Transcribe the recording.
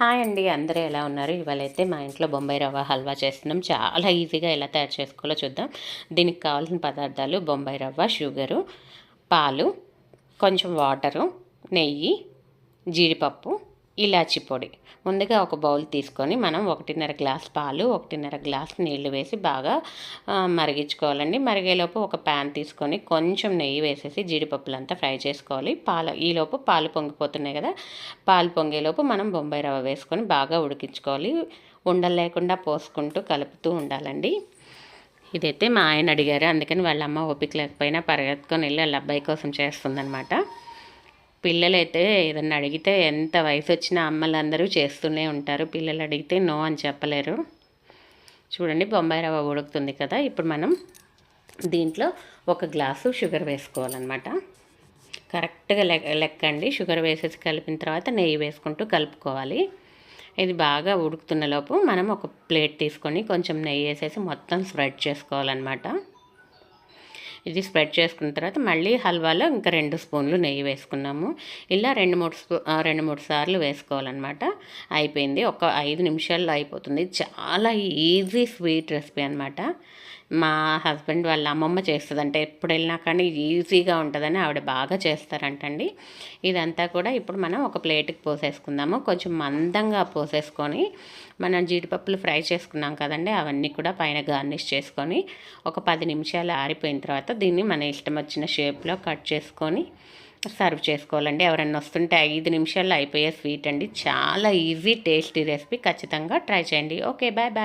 Hi అండి, అందరూ ఎలా ఉన్నారు? ఇవాళైతే మా ఇంట్లో బొంబాయి రవ్వ హల్వా చేస్తున్నాం. చాలా ఈజీగా ఎలా తయారు చేసుకోవాలో చూద్దాం. దీనికి కావాల్సిన పదార్థాలు బొంబాయి రవ్వ, షుగరు, పాలు, కొంచెం వాటరు, నెయ్యి, జీడిపప్పు, ఇలాచి పొడి. ముందుగా ఒక బౌల్ తీసుకొని మనం 1.5 గ్లాస్ పాలు, 1.5 గ్లాస్ నీళ్లు వేసి బాగా మరిగించుకోవాలండి. మరిగేలోపు ఒక ప్యాన్ తీసుకొని కొంచెం నెయ్యి వేసేసి జీడిపప్పులంతా ఫ్రై చేసుకోవాలి. ఈలోపు పాలు పొంగిపోతున్నాయి కదా, పాలు పొంగేలోపు మనం బొంబాయి రవ్వ వేసుకొని బాగా ఉడికించుకోవాలి. ఉండలు లేకుండా పోసుకుంటూ కలుపుతూ ఉండాలండి. ఇదైతే మా ఆయన అడిగారు, అందుకని వాళ్ళ అమ్మ ఓపిక లేకపోయినా పరిగెత్తుకొని వెళ్ళి వాళ్ళ అబ్బాయి కోసం చేస్తుందనమాట. పిల్లలైతే ఏదన్నా అడిగితే ఎంత వయసు వచ్చినా అమ్మలందరూ చేస్తూనే ఉంటారు. పిల్లలు అడిగితే నో అని చెప్పలేరు. చూడండి, బొంబాయి రవ్వ ఉడుకుతుంది కదా, ఇప్పుడు మనం దీంట్లో 1 గ్లాసు షుగర్ వేసుకోవాలన్నమాట. కరెక్ట్గా లెక్కండి. షుగర్ వేసేసి కలిపిన తర్వాత నెయ్యి వేసుకుంటూ కలుపుకోవాలి. ఇది బాగా ఉడుకుతున్న లోపు మనం ఒక ప్లేట్ తీసుకొని కొంచెం నెయ్యి వేసేసి మొత్తం స్ప్రెడ్ చేసుకోవాలన్నమాట. ఇది స్ప్రెడ్ చేసుకున్న తర్వాత మళ్ళీ హల్వాలో ఇంకా 2 స్పూన్లు నెయ్యి వేసుకున్నాము. ఇలా 2-3 సార్లు వేసుకోవాలన్నమాట. అయిపోయింది. ఒక 5 నిమిషాల్లో అయిపోతుంది. చాలా ఈజీ స్వీట్ రెసిపీ అనమాట. మా హస్బెండ్ వాళ్ళ అమ్మమ్మ చేస్తుందంటే ఎప్పుడు వెళ్ళినా కానీ ఈజీగా ఉంటుందని ఆవిడ బాగా చేస్తారంటండి. ఇదంతా కూడా ఇప్పుడు మనం ఒక ప్లేట్కి పోసేసుకుందాము. కొంచెం మందంగా పోసేసుకొని మనం జీడిపప్పులు ఫ్రై చేసుకున్నాం కదండి, అవన్నీ కూడా పైన గార్నిష్ చేసుకొని ఒక 10 నిమిషాలు ఆరిపోయిన తర్వాత దీన్ని మన ఇష్టం వచ్చిన షేప్లో కట్ చేసుకొని సర్వ్ చేసుకోవాలండి. ఎవరన్నా వస్తుంటే 5 నిమిషాల్లో అయిపోయే స్వీట్ అండి. చాలా ఈజీ టేస్టీ రెసిపీ. ఖచ్చితంగా ట్రై చేయండి. Okay, bye bye.